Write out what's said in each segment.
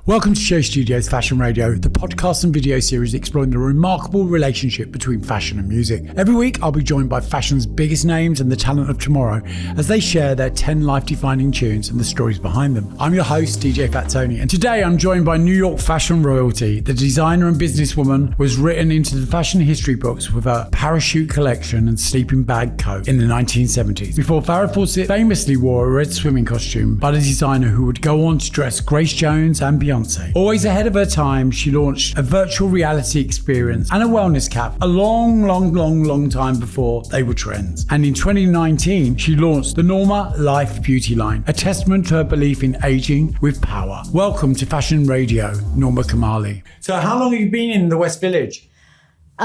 Welcome to Show Studios Fashion Radio, the podcast and video series exploring the remarkable relationship between fashion and music. Every week, I'll be joined by fashion's biggest names and the talent of tomorrow as they share their 10 life-defining tunes and the stories behind them. I'm your host, DJ Fat Tony, and today I'm joined by New York fashion royalty. The designer and businesswoman was written into the fashion history books with her parachute collection and sleeping bag coat in the 1970s. Before Farrah Fawcett famously wore a red swimming costume by the designer who would go on to dress Grace Jones and Beyonce. Always ahead of her time, she launched a virtual reality experience and a wellness cap a long time before they were trends. And in 2019, she launched the Norma Life Beauty line, a testament to her belief in aging with power. Welcome to Fashion Radio, Norma Kamali. So how long have you been in the West Village?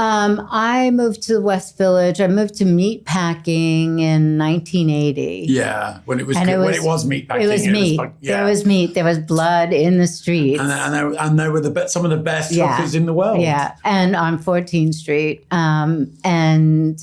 I moved to the West Village. I moved to meatpacking in 1980. Yeah, when it was meatpacking. It was meat. There was meat. There was blood in the streets. And they were some of the best shoppers in the world. Yeah, and on 14th Street. And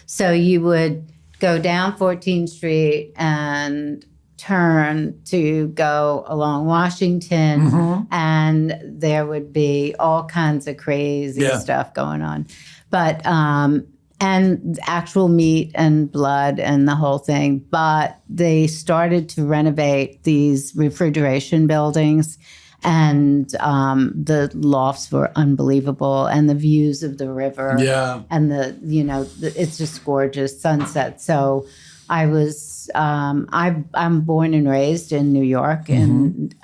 so you would go down 14th Street and turn to go along Washington, and there would be all kinds of crazy stuff going on. But and actual meat and blood and the whole thing. But they started to renovate these refrigeration buildings, and the lofts were unbelievable, and the views of the river, and it's just gorgeous sunset. So I was I'm born and raised in New York, and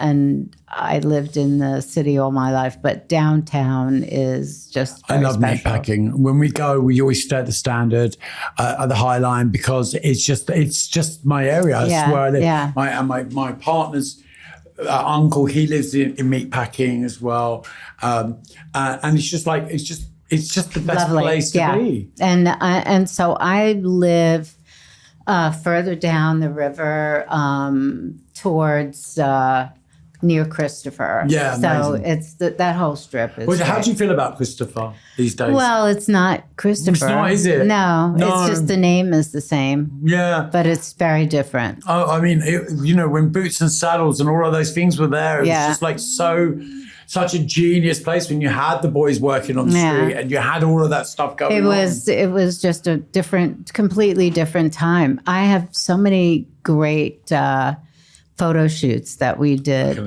I lived in the city all my life, but downtown is just very special. Meatpacking. When we go, we always stay at the Standard, at the High Line, because it's just my area. It's where I live. Yeah. My partner's uncle, he lives in Meatpacking as well, and it's just the best place to be. And so I live further down the river towards near Christopher. Yeah, so amazing. it's that whole strip is. Well, how do you feel about Christopher these days? Well, it's not Christopher. It's not, is it? No, it's just the name is the same. Yeah, but it's very different. Oh, I mean, when Boots and Saddles and all of those things were there, it was just like such a genius place when you had the boys working on the street and you had all of that stuff going on. It was just a completely different time. I have so many great photo shoots that we did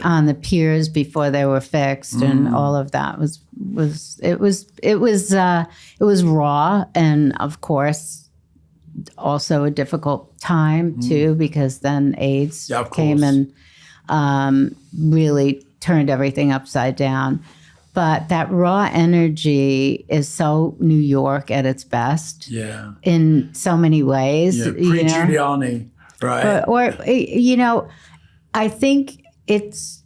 on the piers before they were fixed, and all of that it was raw, and of course also a difficult time too, because then AIDS came and really turned everything upside down. But that raw energy is so New York at its best. Yeah. In so many ways. Yeah, pre-Giuliani, right? I think it's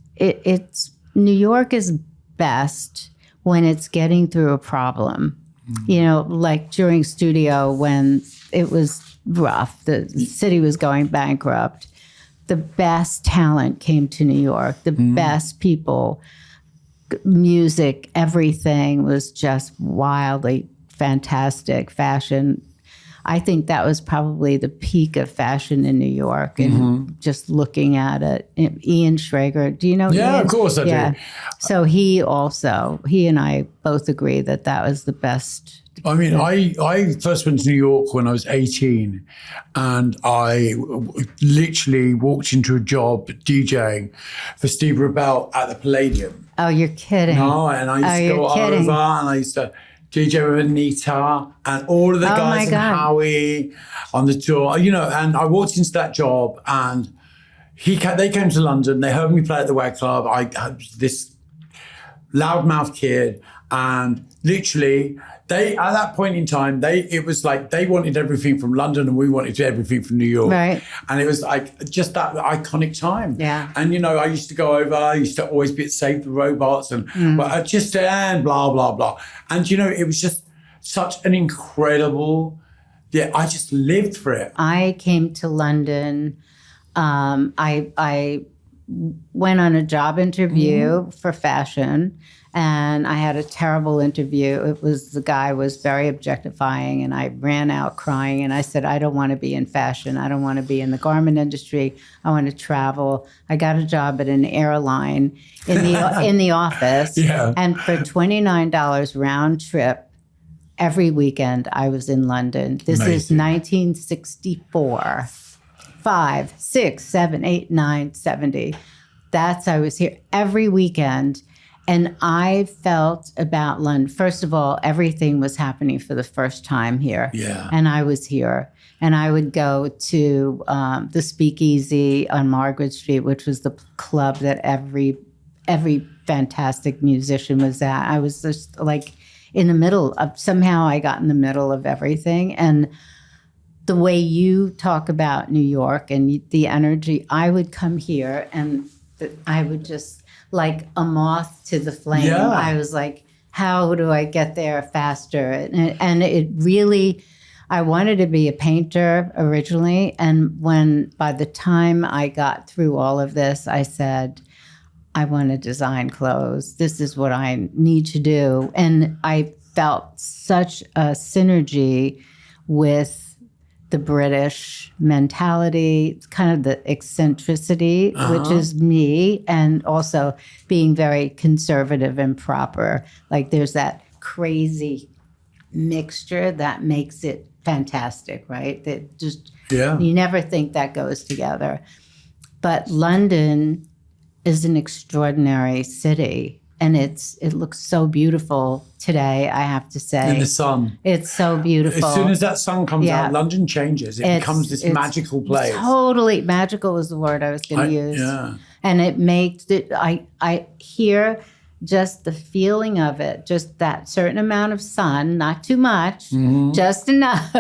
New York is best when it's getting through a problem. Like during studio when it was rough, the city was going bankrupt. The best talent came to New York. The best people, music, everything was just wildly fantastic. Fashion, I think that was probably the peak of fashion in New York. And just looking at it, Ian Schrager, do you know? Yeah, Ian? Of course I do. So he and I both agree that was the best. I mean, I first went to New York when I was 18, and I literally walked into a job DJing for Steve Rebell at the Palladium. Oh, you're kidding. No, and I used to go over, and I used to DJ with Anita and all of the guys and Howie on the tour, and I walked into that job, and they came to London, they heard me play at the Wag Club. I had this loudmouth kid, and literally at that point in time, it was like they wanted everything from London and we wanted everything from New York. Right. And it was like just that iconic time. Yeah. And, I used to go over, I used to always be at Save the Robots and and blah, blah, blah. And, it was just such an incredible, I just lived for it. I came to London. I went on a job interview for fashion, and I had a terrible interview. The guy was very objectifying, and I ran out crying, and I said, I don't want to be in fashion. I don't want to be in the garment industry. I want to travel. I got a job at an airline in the office, and for $29 round trip, every weekend I was in London. This is 1964. 5, 6, 7, 8, 9, 70. I was here every weekend. And I felt about London, first of all, everything was happening for the first time here. Yeah. And I was here. And I would go to the Speakeasy on Margaret Street, which was the club that every fantastic musician was at. I was just like in the middle of, somehow I got in the middle of everything. And the way you talk about New York and the energy, I would come here and I would just, like a moth to the flame. Yeah. I was like, how do I get there faster? And it really, I wanted to be a painter originally. And by the time I got through all of this, I said, I want to design clothes. This is what I need to do. And I felt such a synergy with the British mentality, kind of the eccentricity, which is me, and also being very conservative and proper. Like there's that crazy mixture that makes it fantastic, right? That just, you never think that goes together. But London is an extraordinary city. And it looks so beautiful today, I have to say. In the sun. It's so beautiful. As soon as that sun comes out, London changes. It becomes this magical place. Totally. Magical was the word I was going to use. Yeah. And it makes it, I hear just the feeling of it, just that certain amount of sun, not too much, just enough,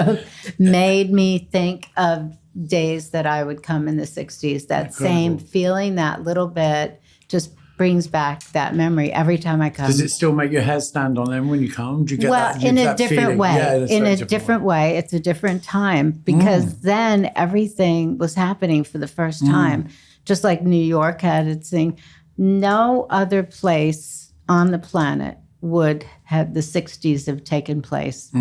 made me think of days that I would come in the 60s. That same feeling, that little bit, just brings back that memory every time I come. Does it still make your hair stand on end when you come? Do you get well, that? in a different feeling? way. Yeah, in a different way. It's a different time because then everything was happening for the first time. Just like New York had its thing. No other place on the planet would have the 60s have taken place.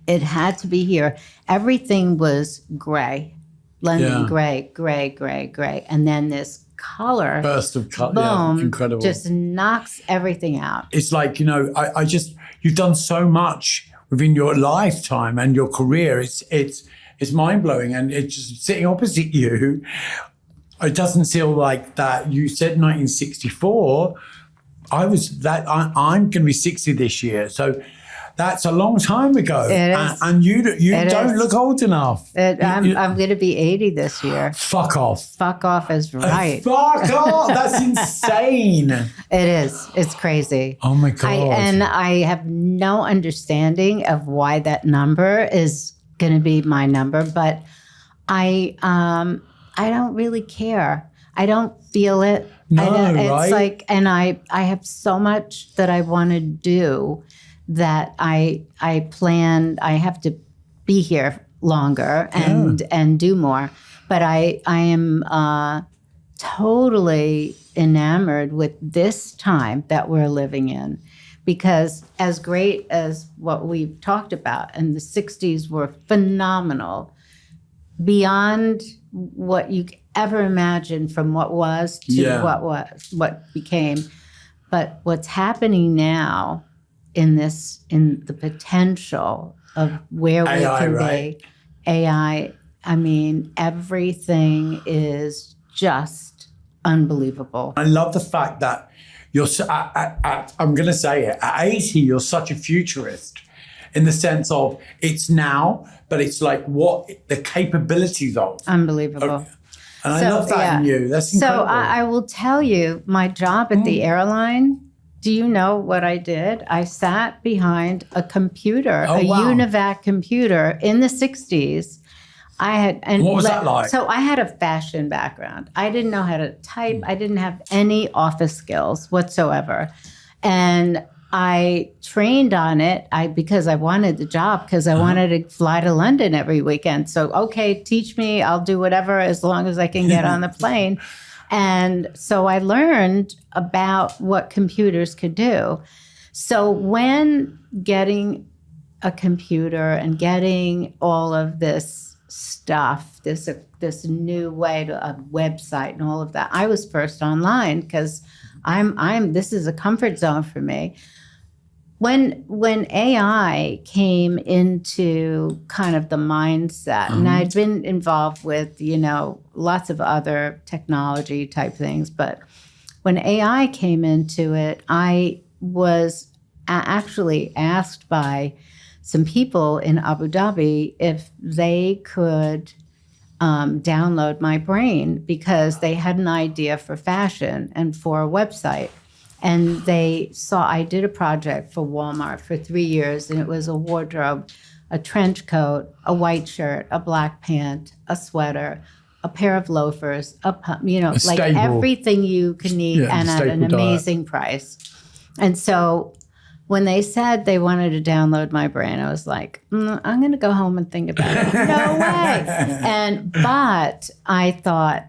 It had to be here. Everything was gray. London, gray. And then this color burst of color, boom, incredible, just knocks everything out. It's like, you've done so much within your lifetime and your career. It's mind-blowing, and it's just sitting opposite you, it doesn't feel like that. You said 1964. I'm going to be 60 this year, so that's a long time ago. It is. And you don't look old enough. I'm going to be 80 this year. Fuck off. Fuck off is right. Fuck off. That's insane. It is. It's crazy. Oh my God. And I have no understanding of why that number is going to be my number, but I don't really care. I don't feel it. It's right? like, and I have so much that I want to do that I planned. I have to be here longer and do more. But I am totally enamored with this time that we're living in, because as great as what we've talked about, and the 60s were phenomenal, beyond what you ever imagined from what was to what became. But what's happening now in the potential of where we can be, AI, I mean, everything is just unbelievable. I love the fact that you're, I'm going to say it, at 80, you're such a futurist in the sense of it's now, but it's like what the capabilities of. Unbelievable. And I love that in you. That's incredible. So I will tell you, my job at the airline, do you know what I did? I sat behind a computer, UNIVAC computer in the 60s. What was that like? So I had a fashion background. I didn't know how to type. I didn't have any office skills whatsoever. And I trained on it because I wanted the job, because I wanted to fly to London every weekend. So, okay, teach me. I'll do whatever as long as I can get on the plane. And so I learned about what computers could do. So when getting a computer and getting all of this stuff, this new way to a website and all of that, I was first online because this is a comfort zone for me. When AI came into kind of the mindset, and I'd been involved with, lots of other technology type things, but when AI came into it, I was actually asked by some people in Abu Dhabi if they could download my brain because they had an idea for fashion and for a website. And they saw I did a project for Walmart for 3 years, and it was a wardrobe, a trench coat, a white shirt, a black pant, a sweater, a pair of loafers, like stable, everything you can need, and at an amazing price. And so when they said they wanted to download my brain, I was like, I'm going to go home and think about it. No way. But I thought,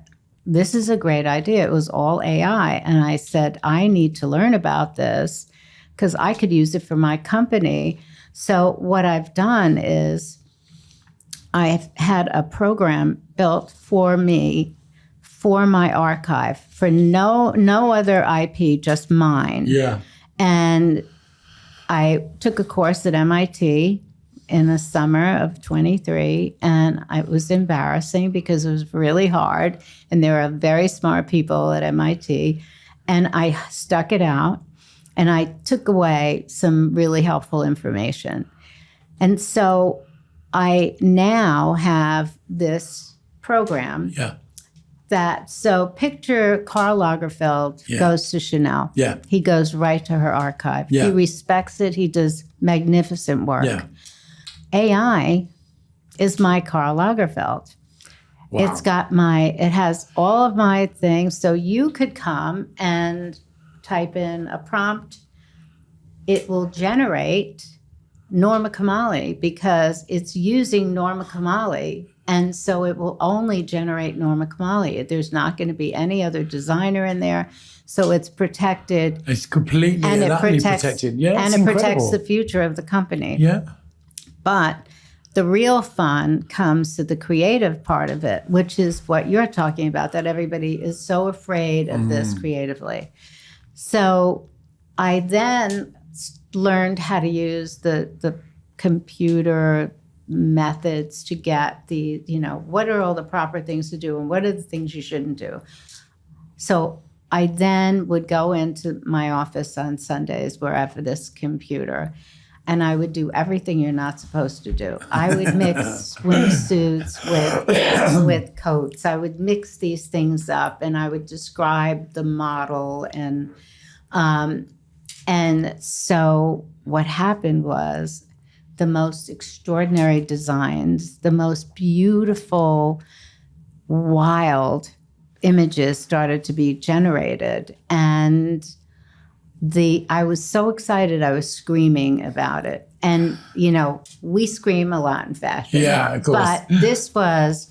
this is a great idea. It was all AI. And I said, I need to learn about this because I could use it for my company. So what I've done is I've had a program built for me, for my archive, for no other IP, just mine. Yeah. And I took a course at MIT in the summer of 23, and it was embarrassing because it was really hard, and there are very smart people at MIT, and I stuck it out, and I took away some really helpful information. And so I now have this program so picture Karl Lagerfeld goes to Chanel. Yeah. He goes right to her archive. Yeah. He respects it. He does magnificent work. Yeah. AI is my Karl Lagerfeld. Wow. It has all of my things. So you could come and type in a prompt. It will generate Norma Kamali because it's using Norma Kamali. And so it will only generate Norma Kamali. There's not going to be any other designer in there. So it's protected. It's completely protected. Yeah, and it protects the future of the company. Yeah. But the real fun comes to the creative part of it, which is what you're talking about, that everybody is so afraid of this creatively. So I then learned how to use the computer methods to get what are all the proper things to do and what are the things you shouldn't do. So I then would go into my office on Sundays where I have this computer, and I would do everything you're not supposed to do. I would mix swimsuits with coats. I would mix these things up, and I would describe the model. And so what happened was the most extraordinary designs, the most beautiful, wild images started to be generated. And I was so excited, I was screaming about it. And, we scream a lot in fashion. Yeah, of course. But this was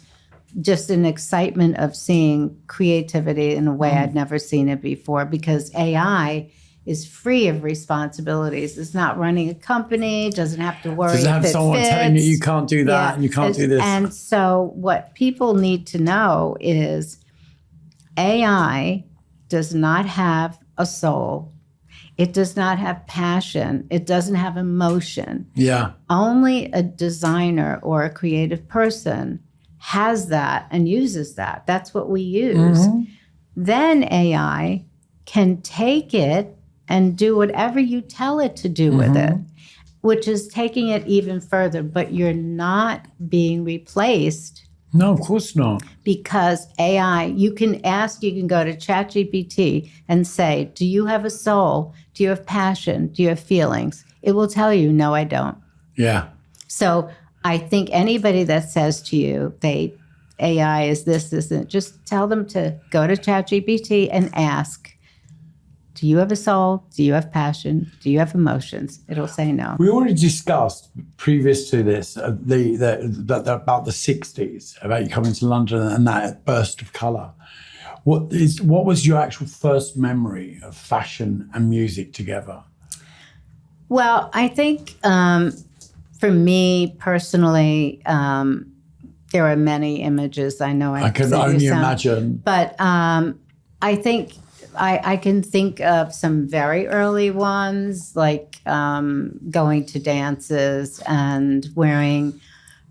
just an excitement of seeing creativity in a way I'd never seen it before, because AI is free of responsibilities. It's not running a company, doesn't have to worry doesn't have if it someone fits. telling you can't do that and you can't do this. And so what people need to know is AI does not have a soul. It does not have passion. It doesn't have emotion. Yeah. Only a designer or a creative person has that and uses that. That's what we use. Then AI can take it and do whatever you tell it to do with it, which is taking it even further. But you're not being replaced. No, of course not. Because AI, you can go to ChatGPT and say, do you have a soul? Do you have passion? Do you have feelings? It will tell you, no, I don't. Yeah. So I think anybody that says to you, AI is this, and just tell them to go to ChatGPT and ask, do you have a soul? Do you have passion? Do you have emotions? It'll say no. We already discussed previous to this about the 60s, about you coming to London and that burst of colour. What was your actual first memory of fashion and music together? Well, I think for me personally, there are many images. I know I can only imagine. But I think I can think of some very early ones, like going to dances and wearing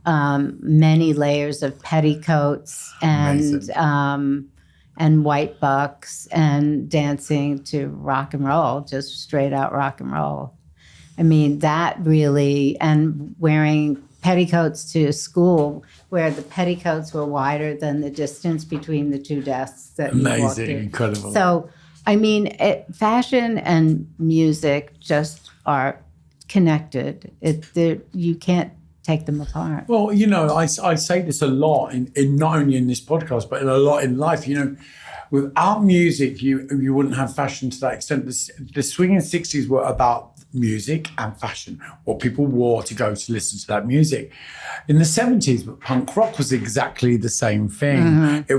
many layers of petticoats and white bucks and dancing to rock and roll, just straight out rock and roll. I mean, that really, and wearing petticoats to school where the petticoats were wider than the distance between the two desks that you walked through. Incredible. So, I mean, fashion and music just are connected. You can't take them apart. Well, you know, I say this a lot in not only in this podcast, but a lot in life. You know, without music, you wouldn't have fashion to that extent. The swinging 60s were about music and fashion, what people wore to go to listen to that music. In the 70s, but punk rock was exactly the same thing. Mm-hmm.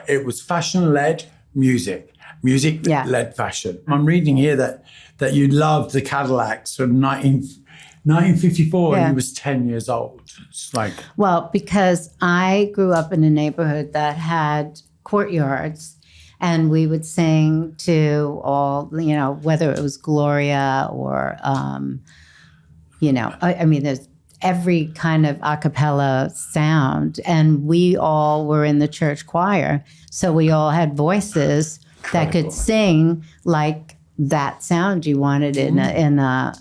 It was fashion-led music led fashion. I'm reading here that you loved the Cadillacs from 1954 and you was 10 years old. It's like... Well, because I grew up in a neighborhood that had courtyards, and we would sing to all, you know, whether it was Gloria or, you know, I mean, there's every kind of a cappella sound. And we all were in the church choir. So we all had voices that could sing like that sound you wanted in a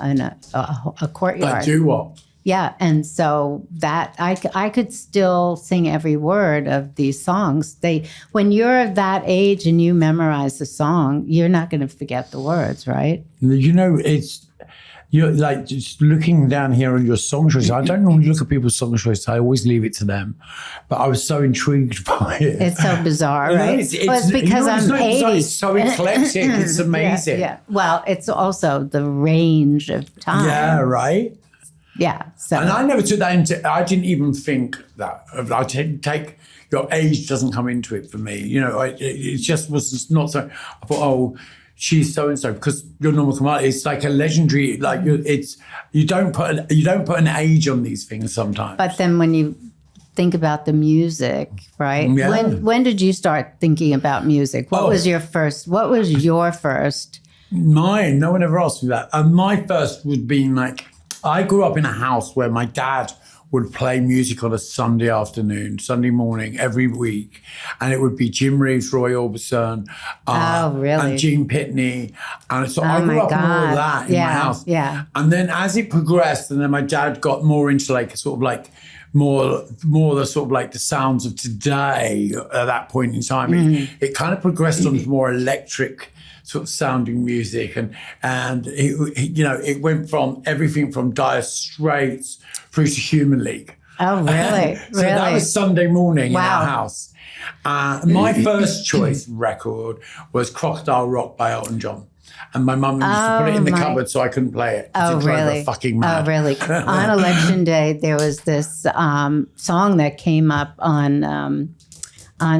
courtyard. Like do what? Yeah, and so that I could still sing every word of these songs. When you're that age and you memorize the song, you're not going to forget the words, right? You know, you're like just looking down here on your song choices. I don't normally look at people's song choices. I always leave it to them. But I was so intrigued by it. It's so bizarre, right? It's because I'm 80. It's so eclectic. It's amazing. Yeah. Well, it's also the range of time. Yeah, right? Yeah. So. And I never took that into, I didn't even think that. I take your age doesn't come into it for me. You know, it just was not so, I thought, oh, she's so-and-so, because you're Norma Kamali. It's like a legendary, like you don't put an age on these things sometimes. But then when you think about the music, right? Yeah. When did you start thinking about music? What was your first? Mine, no one ever asked me that. My first would be like, I grew up in a house where my dad would play music on a Sunday afternoon, Sunday morning, every week. And it would be Jim Reeves, Roy Orbison, and Gene Pitney. And so I grew up in all that in my house. Yeah. And then as it progressed, and then my dad got more into like sort of like more the sort of like the sounds of today at that point in time. It kind of progressed on more electric sort of sounding music, and it went from everything from Dire Straits through to Human League. Oh, really? So that was Sunday morning in our house. My first choice record was Crocodile Rock by Elton John. And my mum used to put it in the cupboard so I couldn't play it. Oh, really? Drove her fucking mad. Oh, really? On Election Day, there was this song that came up on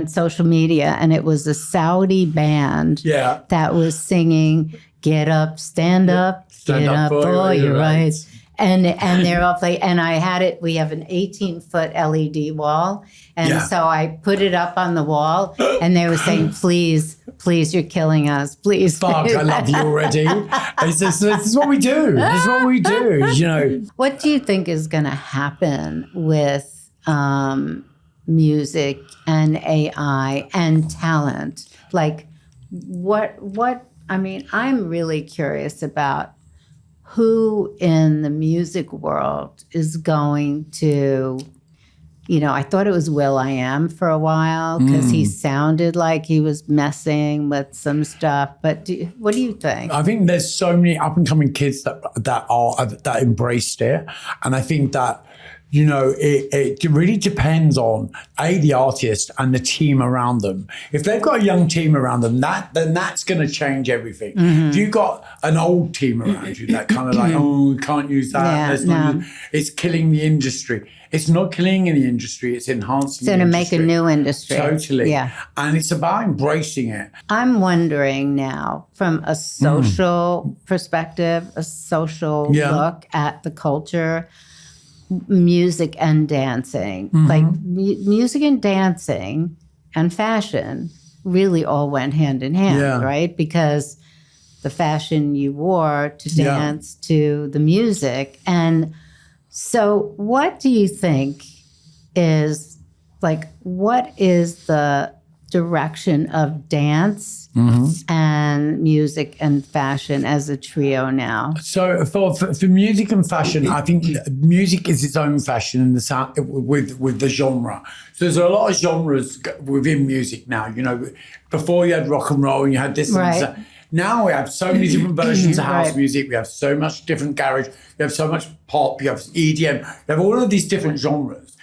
social media, and it was a Saudi band that was singing "Get Up, Stand Up, Get Up for Your Rights," and they're all playing. And I had it. We have an 18-foot LED wall, and so I put it up on the wall, and they were saying, "Please, please, you're killing us. Please." Fuck, I love you already. This is what we do. This is what we do. You know. What do you think is going to happen with music and AI and talent? Like what I mean, I'm really curious about who in the music world is going to, you know, I thought it was Will.i.am for a while because he sounded like he was messing with some stuff. But what do you think? I think there's so many up and coming kids that embraced it, and I think that you know, it really depends on the artist and the team around them. If they've got a young team around them, then that's going to change everything. If you've got an old team around you that kind of like, oh, we can't use that. It's killing the industry. It's not killing the industry. It's enhancing. It's going to make a new industry. Totally. Yeah. And it's about embracing it. I'm wondering now, from a social perspective, a social look at the culture, music and dancing. Like music and dancing and fashion really all went hand in hand, right? Because the fashion you wore to dance to the music. And so what do you think is, like, what is the direction of dance and music and fashion as a trio now? So for music and fashion, I think music is its own fashion in the sound with the genre. So there's a lot of genres within music now. You know, before you had rock and roll and you had this and that. Now we have so many different versions of house music. We have so much different garage. We have so much pop. You have EDM. You have all of these different genres.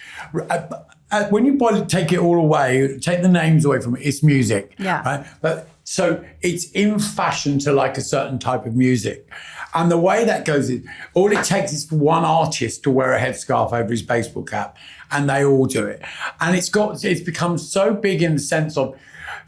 When you take it all away, take the names away from it, it's music. Yeah. Right? But so it's in fashion to like a certain type of music. And the way that goes is, all it takes is for one artist to wear a headscarf over his baseball cap, and they all do it. And it's become so big in the sense of,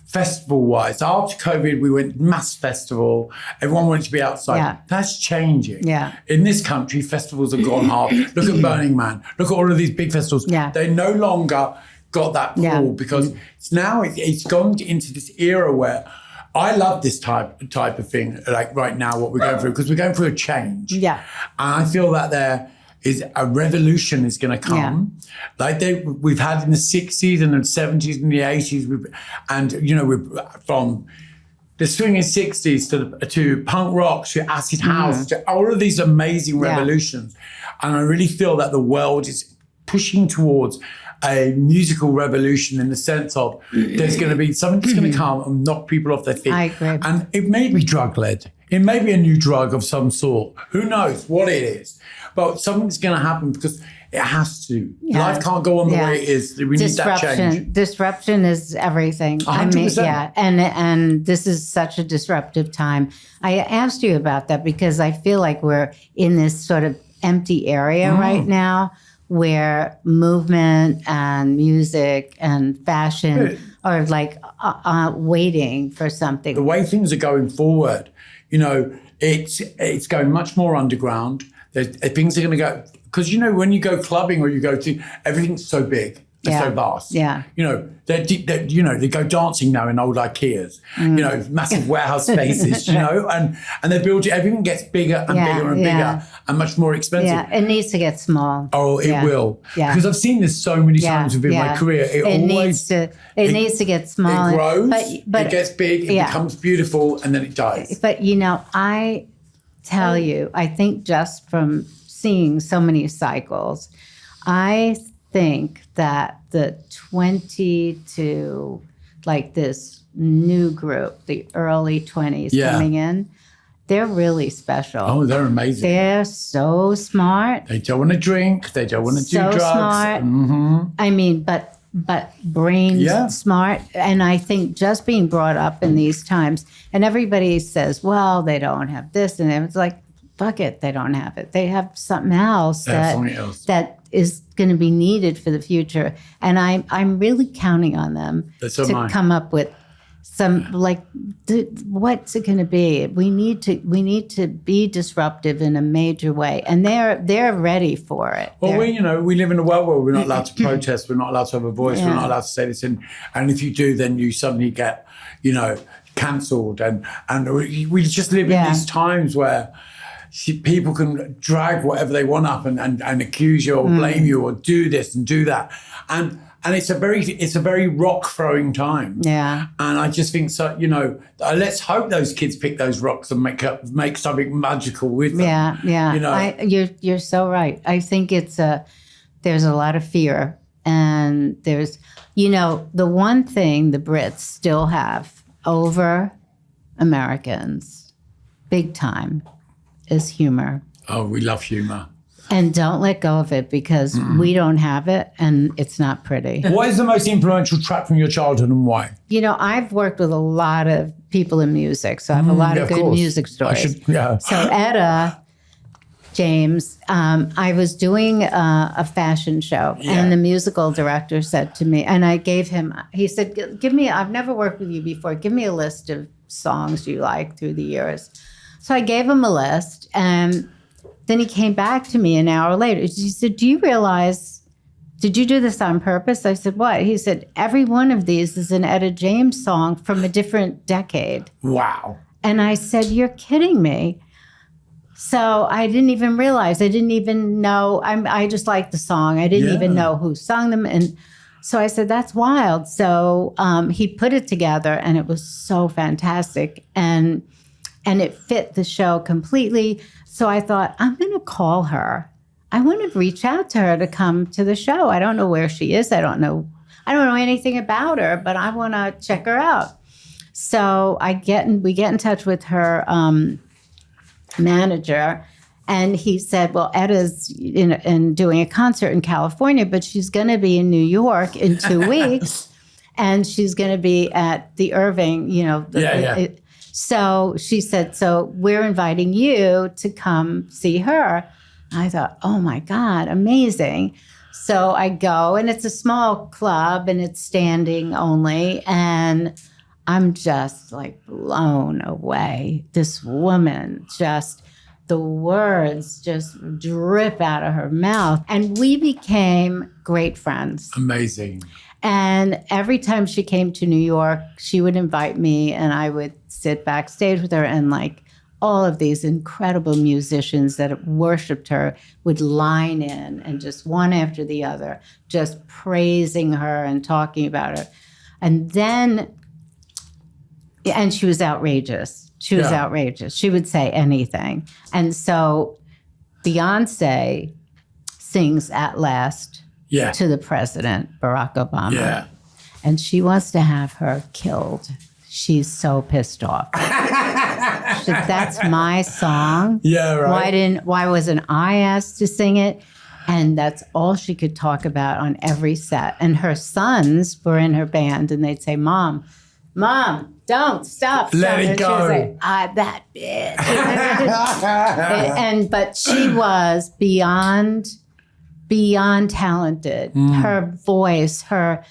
festival-wise, after COVID, we went mass festival. Everyone wanted to be outside. Yeah. That's changing. Yeah. In this country, festivals have gone hard. Look at Burning Man. Look at all of these big festivals. Yeah. They no longer got that pull because it's gone into this era where I love this type of thing, like right now, what we're going through, because we're going through a change. Yeah. And I feel that there is a revolution is going to come, like we've had in the 60s and the 70s and the 80s, and you know, we're from the swinging 60s to punk rock to acid house to all of these amazing revolutions, and I really feel that the world is pushing towards a musical revolution in the sense of there's going to be something that's going to come and knock people off their feet. I agree. And it may be drug-led. It may be a new drug of some sort. Who knows what it is? But something's going to happen because it has to. Yeah. Life can't go on the way it is. We need that change. Disruption is everything. 100%. And this is such a disruptive time. I asked you about that because I feel like we're in this sort of empty area right now where movement and music and fashion are like waiting for something. The way things are going forward, you know, it's going much more underground. Things are going to go, because, you know, when you go clubbing or you go to, everything's so big and so vast. Yeah. You know, they go dancing now in old IKEAs, you know, massive warehouse spaces, you know, and they build it, everything gets bigger and bigger and bigger and much more expensive. Yeah, it needs to get small. Oh, it will. Yeah. Because I've seen this so many times within my career. It needs to get small. It grows, but it gets big, it becomes beautiful, and then it dies. But, you know, I tell you, I think just from seeing so many cycles, I think that the 20 to like this new group, the early 20s coming in, they're really special. Oh, they're amazing. They're so smart. They don't want to drink. They don't want to do drugs. Smart. I mean, but brain smart. And I think just being brought up in these times, and everybody says, well, they don't have this. And it's like, fuck it, they don't have it. They have something else that is going to be needed for the future. And I'm really counting on them to come up with some, like, what's it going to be? We need to be disruptive in a major way, and they're ready for it. Well, we live in a world where we're not allowed to protest, we're not allowed to have a voice, we're not allowed to say this, and if you do, then you suddenly get, cancelled, and we just live in these times where people can drag whatever they want up and accuse you or blame you or do this and do that, and it's a very rock throwing time. Yeah. And I just think so. Let's hope those kids pick those rocks and make something magical with them. Yeah. You're so right. I think there's a lot of fear, and there's the one thing the Brits still have over Americans, big time, is humor. Oh, we love humor. And don't let go of it because we don't have it and it's not pretty. What is the most influential track from your childhood and why? You know, I've worked with a lot of people in music, so I have a lot of good music stories. So Etta James, I was doing a fashion show and the musical director said to me, and I gave him, he said, give me, I've never worked with you before, give me a list of songs you like through the years. So I gave him a list and then he came back to me an hour later. He said, do you realize, did you do this on purpose? I said, what? He said, every one of these is an Etta James song from a different decade. Wow. And I said, you're kidding me. So I didn't even realize, I didn't even know, I just liked the song. I didn't even know who sung them. And so I said, that's wild. So he put it together and it was so fantastic. And it fit the show completely. So I thought, I'm going to call her. I want to reach out to her to come to the show. I don't know where she is. I don't know anything about her, but I want to check her out. So we get in touch with her manager, and he said, well, Etta's in doing a concert in California, but she's going to be in New York in 2 weeks, and she's going to be at the Irving, so she said, so we're inviting you to come see her. I thought, oh my God, amazing. So I go, and it's a small club, and it's standing only, and I'm just like blown away. This woman, the words just drip out of her mouth. And we became great friends. Amazing. And every time she came to New York, she would invite me and I would sit backstage with her, and like all of these incredible musicians that worshiped her would line in and just one after the other, just praising her and talking about her. And she was outrageous. She was outrageous. She would say anything. And so Beyonce sings At Last to the president, Barack Obama. Yeah. And she wants to have her killed. She's so pissed off. She said, that's my song. Yeah, right. Why wasn't I asked to sing it? And that's all she could talk about on every set. And her sons were in her band, and they'd say, Mom, don't stop. Let it go. She was like, that bitch. But she was beyond talented. Her voice, her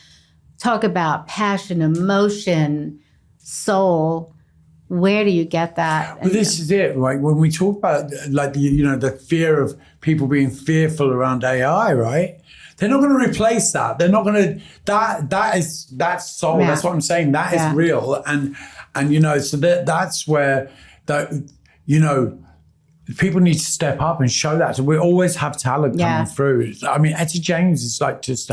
talk about passion, emotion, soul. Where do you get that? Well, this is it, right? When we talk about like the fear of people being fearful around AI, right? They're not going to replace that. They're not going to. That's soul. Yeah. That's what I'm saying. That is real, and so that's where people need to step up and show that. So we always have talent coming through. I mean, Etta James is like just.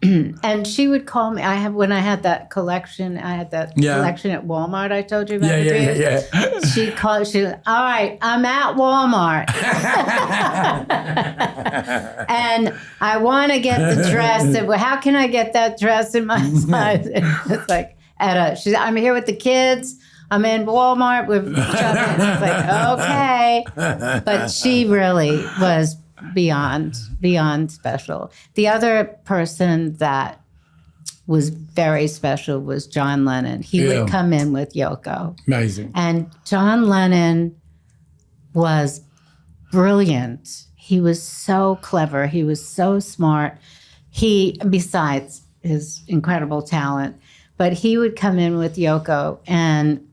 And she would call me. When I had that collection. I had that collection at Walmart. I told you about. Yeah. She called. She was, all right, I'm at Walmart, and I want to get the dress. How can I get that dress in my size? It's like Etta. She's. I'm here with the kids. I'm in Walmart. We're shopping. It's like okay, but she really was beyond special. The other person that was very special was John Lennon. He would come in with Yoko. Amazing. And John Lennon was brilliant. He was so clever. He was so smart. Besides his incredible talent, but he would come in with Yoko and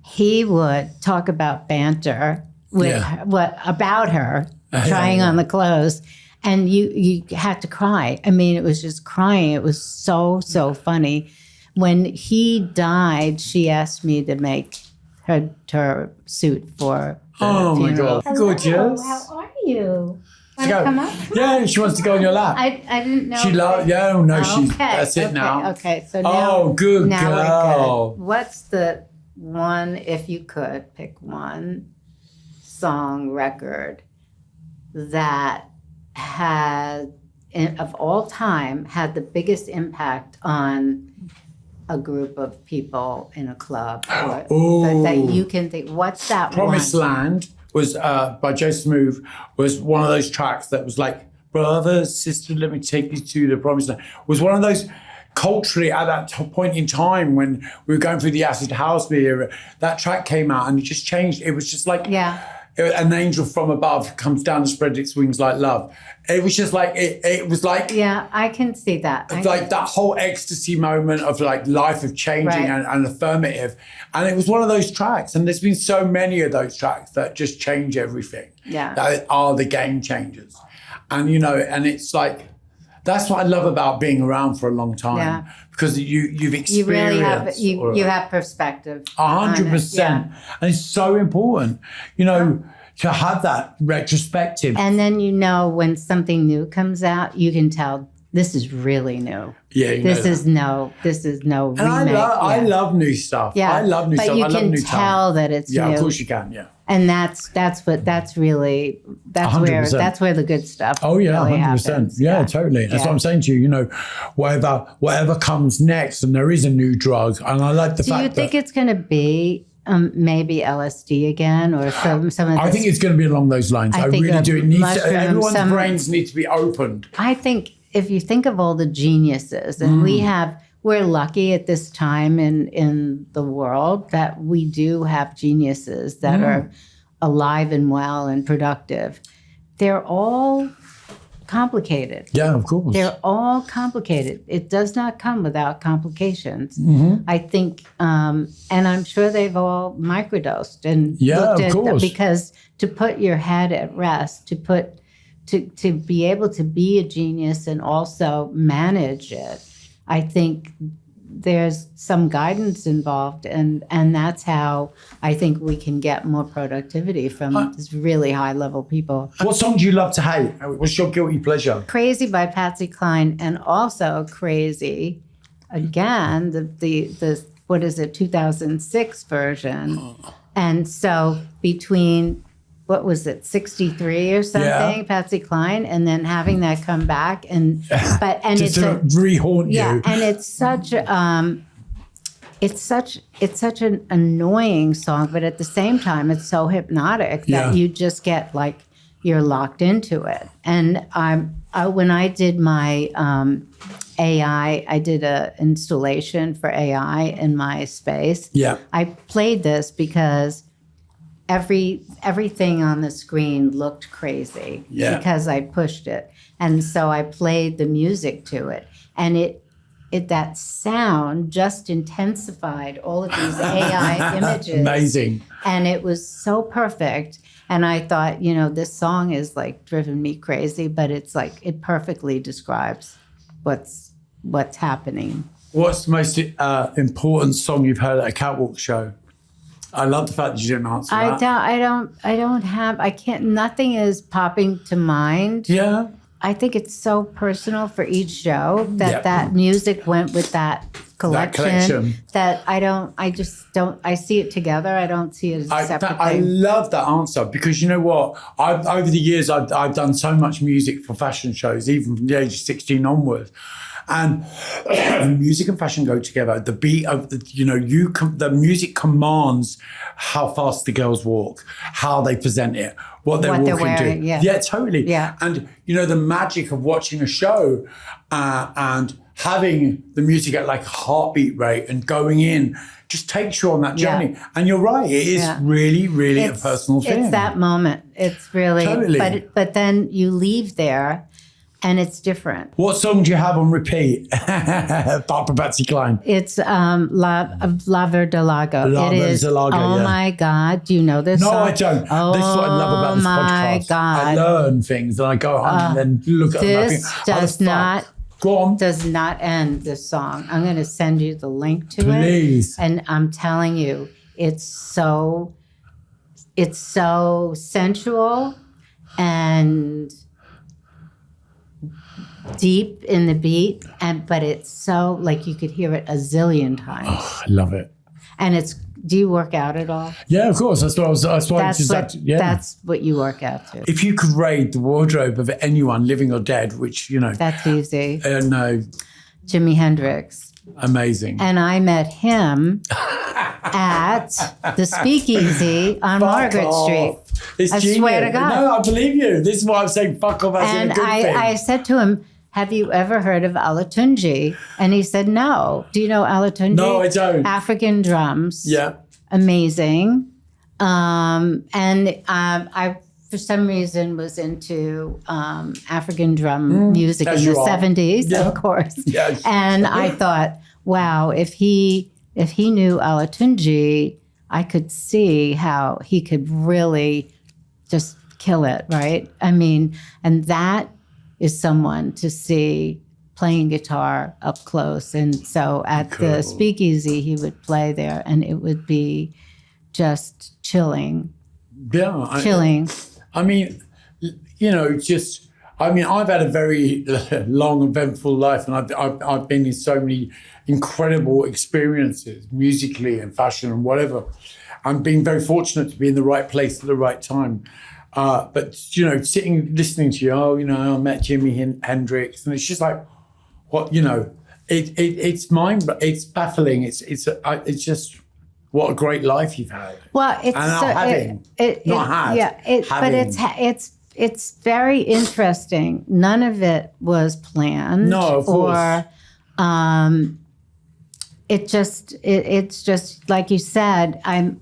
he would talk about banter about her. Trying on the clothes, and you had to cry. I mean, it was just crying. It was so funny. When he died, she asked me to make her suit for the funeral. My God, gorgeous! How are you? Want to come up? Yeah, she wants to go on your lap. I didn't know. She loves. Yeah, no, she's. That's it now. Okay, so now. Good now girl. We're good. What's the one? If you could pick one song record that had, of all time, had the biggest impact on a group of people in a club, or that you can think, what's that Promised one? Land was by Joe Smooth, was one of those tracks that was like, brother, sister, let me take you to the promised land. Was one of those culturally at that point in time when we were going through the acid house era, that track came out and it just changed. It was just like an angel from above comes down and spread its wings like love. It was just like, it was like... Yeah, I can see that. That whole ecstasy moment of like life of changing and affirmative. And it was one of those tracks. And there's been so many of those tracks that just change everything. Yeah. That are the game changers. And, you know, and it's like, that's what I love about being around for a long time. Yeah. Because you've experienced... You really have, you have perspective. 100%. Yeah. And it's so important, you know, to have that retrospective. And then, you know, when something new comes out, you can tell this is really new. Yeah, this is no remake. And I love new stuff. Yeah. I love new stuff. But you can tell that it's new. Yeah, of course you can, yeah. And that's where the good stuff. Oh yeah, really 100%. happens. Yeah, totally. That's what I'm saying to you. You know, whatever comes next, and there is a new drug, and I like the fact. Do you think it's going to be maybe LSD again, or some of the? I think it's going to be along those lines. I really do. It needs to, everyone's brains need to be opened. I think if you think of all the geniuses, and we're lucky at this time in the world that we do have geniuses that are alive and well and productive. They're all complicated. Yeah, of course. They're all complicated. It does not come without complications. I think, and I'm sure they've all microdosed and looked at them, because to put your head at rest, to be able to be a genius and also manage it, I think there's some guidance involved, and that's how I think we can get more productivity from these really high level people. What song do you love to hate? What's your guilty pleasure? Crazy by Patsy Cline, and also Crazy, again, the what is it, 2006 version. And so between, what was it, 63 or something, Patsy Cline, and then having that come back and just to re-haunt you. Yeah, and it's such an annoying song, but at the same time, it's so hypnotic that you just get like, you're locked into it. And when I did my AI, I did an installation for AI in my space. Yeah, I played this because everything on the screen looked crazy because I pushed it. And so I played the music to it. And that sound just intensified all of these AI images. Amazing. And it was so perfect. And I thought, you know, this song is like driven me crazy, but it's like, it perfectly describes what's happening. What's the most important song you've heard at a catwalk show? I love the fact that you didn't answer that. I can't, nothing is popping to mind. Yeah. I think it's so personal for each show that music went with that collection. That I see it together. I don't see it as a separate thing. I love that answer, because you know what? Over the years, I've done so much music for fashion shows, even from the age of 16 onwards. And music and fashion go together. The beat of the music commands how fast the girls walk, how they present it, what they're wearing. Yeah, totally. Yeah. And the magic of watching a show and having the music at like a heartbeat rate and going in just takes you on that journey. Yeah. And you're right, it is really, really a personal thing. It's that moment. It's really totally. But then you leave there. And it's different. What song do you have on repeat? Apart from Patsy Cline. It's La Verdolago. Oh my God. Do you know this song? No, I don't. Oh, this is what I love about this podcast. Oh my God. I learn things and I go home and then look at them. This does not end this song. I'm going to send you the link to it. Please. And I'm telling you, it's so sensual and deep in the beat, but it's so like you could hear it a zillion times. Oh, I love it. And do you work out at all? Yeah, of course. That's what you work out to. If you could raid the wardrobe of anyone, living or dead, which that's easy. No, Jimi Hendrix. Amazing. And I met him at the Speakeasy on Margaret Street. It's I genius. swear to God. No, I believe you. This is why I'm saying fuck off as in a And good thing. I said to him, have you ever heard of Alatunji? And he said, no. Do you know Alatunji? No, I don't. African drums. Yeah. Amazing. I, for some reason, was into African drum music in the 70s, of course. Yes. And I thought, wow, if he knew Alatunji, I could see how he could really just kill it, right? I mean, and that is someone to see playing guitar up close. And so at the speakeasy, he would play there, and it would be just chilling. Yeah. Chilling. I mean, I've had a very long, eventful life, and I've been in so many incredible experiences, musically and fashion and whatever. I'm being very fortunate to be in the right place at the right time. But sitting, listening to you, I met Jimi Hendrix, and it's just like, it's baffling. It's just what a great life you've had. Well, it's very interesting. None of it was planned. No, of course. Or, it's just like you said. I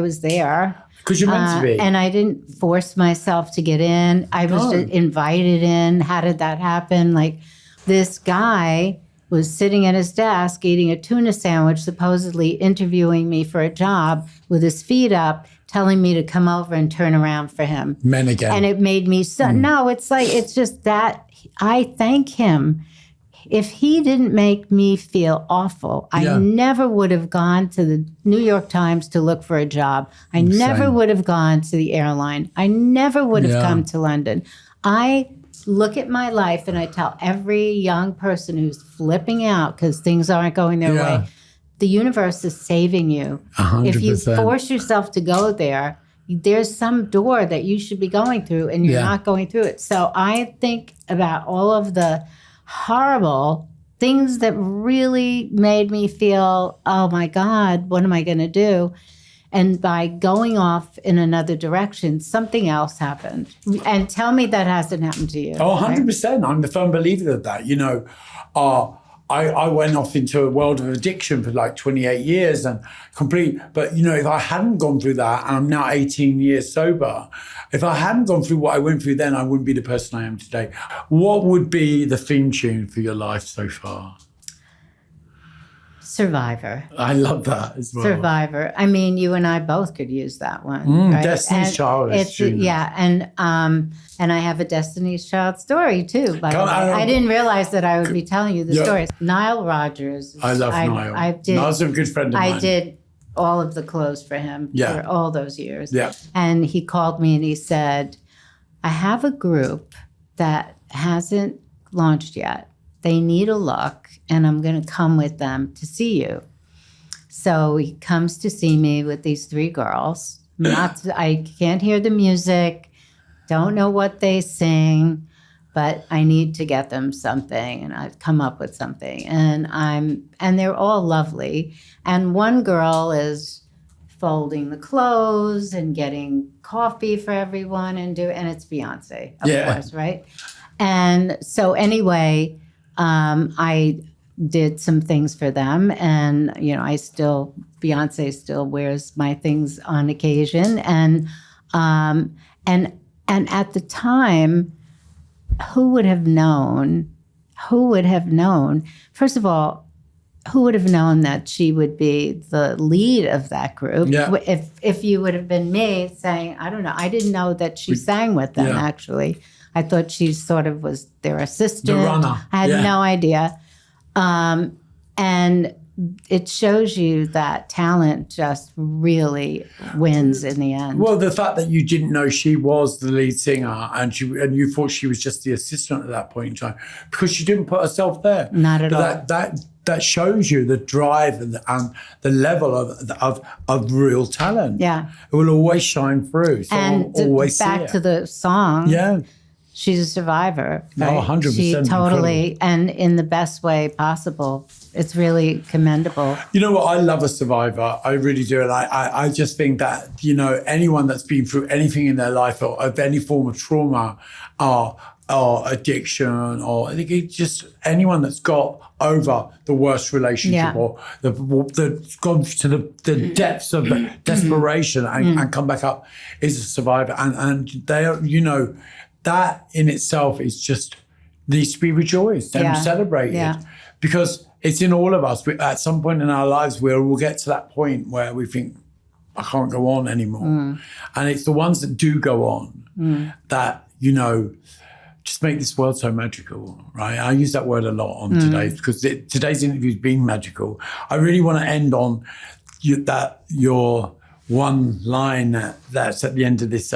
was there. Because you're meant to be. And I didn't force myself to get in. I was just invited in. How did that happen? Like, this guy was sitting at his desk eating a tuna sandwich, supposedly interviewing me for a job with his feet up, telling me to come over and turn around for him. Men again. And it made me no, it's just that I thank him. If he didn't make me feel awful, I never would have gone to the New York Times to look for a job. I never would have gone to the airline. I never would have come to London. I look at my life and I tell every young person who's flipping out because things aren't going their way, the universe is saving you. 100%. If you force yourself to go there, there's some door that you should be going through and you're not going through it. So I think about all of the horrible things that really made me feel, oh my God, what am I going to do? And by going off in another direction, something else happened. And tell me that hasn't happened to you. Oh, 100%. Right? I'm the firm believer of that. I went off into a world of addiction for like 28 years and but if I hadn't gone through that, and I'm now 18 years sober, if I hadn't gone through what I went through then, I wouldn't be the person I am today. What would be the theme tune for your life so far? Survivor. I love that as well. Survivor. I mean, you and I both could use that one. Right? Destiny's Child. And I have a Destiny's Child story too. By the way, I didn't realize that I would be telling you the stories. Nile Rodgers. I love Nile. Nile's a good friend of mine. I did all of the clothes for him for all those years. Yeah. And he called me and he said, I have a group that hasn't launched yet. They need a look, and I'm going to come with them to see you. So he comes to see me with these three girls. I can't hear the music, don't know what they sing, but I need to get them something, and I've come up with something. And they're all lovely. And one girl is folding the clothes and getting coffee for everyone, and it's Beyonce, of course, right? And so anyway, I did some things for them, and Beyonce still wears my things on occasion, and at the time, who would have known? First of all, who would have known that she would be the lead of that group? Yeah. If you would have been me saying, I don't know, I didn't know that she sang with them actually. I thought she sort of was their assistant. The runner. I had no idea. And it shows you that talent just really wins in the end. Well, the fact that you didn't know she was the lead singer and you thought she was just the assistant at that point in time because she didn't put herself there. Not at all. That shows you the drive and the level of real talent. Yeah. It will always shine through. So and I'll always back see it. to the song. Yeah. she's a survivor. No, Right? 100%. She totally, incredible. and in the best way possible. It's really commendable. You know what? I love a survivor. I really do. And I just think that, you know, anyone that's been through anything in their life or of any form of trauma or addiction, or I think it's just anyone that's got over the worst relationship or that's gone to the depths of desperation and come back up is a survivor. And they are, you know, that in itself is just needs to be rejoiced and celebrated because it's in all of us. At some point in our lives, we'll get to that point where we think, I can't go on anymore. And it's the ones that do go on that, you know, just make this world so magical, right? I use that word a lot on today's because today's interview has been magical. I really want to end on your one line that's at the end of this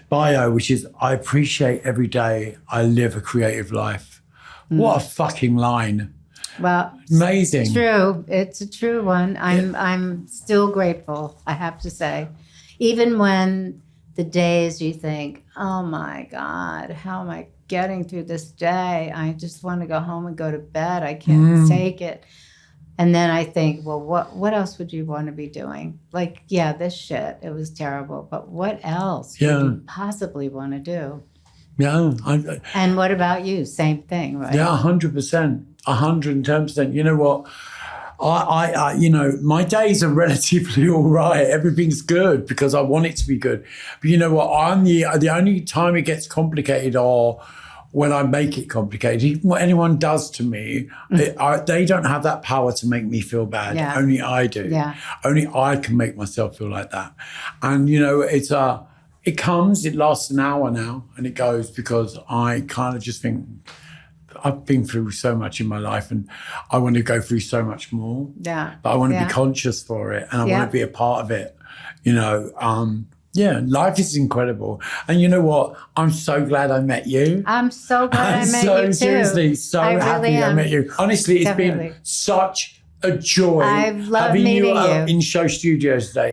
bio, which is, I appreciate every day I live a creative life. What a fucking line. Well, amazing. It's true. It's a true one. I'm still grateful, I have to say. Even when the days you think, oh my God, how am I getting through this day? I just want to go home and go to bed. I can't take it. And then I think, well, what else would you want to be doing? Like, yeah, this shit, it was terrible. But what else would you possibly want to do? Yeah. And what about you? Same thing, right? Yeah, 100%, 110%. You know what? I you know, my days are relatively all right. Everything's good because I want it to be good. But you know what? I'm the only time it gets complicated or when I make it complicated. Even what anyone does to me, they don't have that power to make me feel bad. Yeah. Only I do. Yeah. Only I can make myself feel like that. And you know, it comes, it lasts an hour now, and it goes because I kind of just think, I've been through so much in my life and I want to go through so much more. Yeah. But I want to be conscious for it and I want to be a part of it. You know, life is incredible. And you know what? I'm so glad I met you. I'm so glad I met you too. Seriously, so happy I met you. Honestly, it's been such a joy I've loved having meeting you you in show studios today.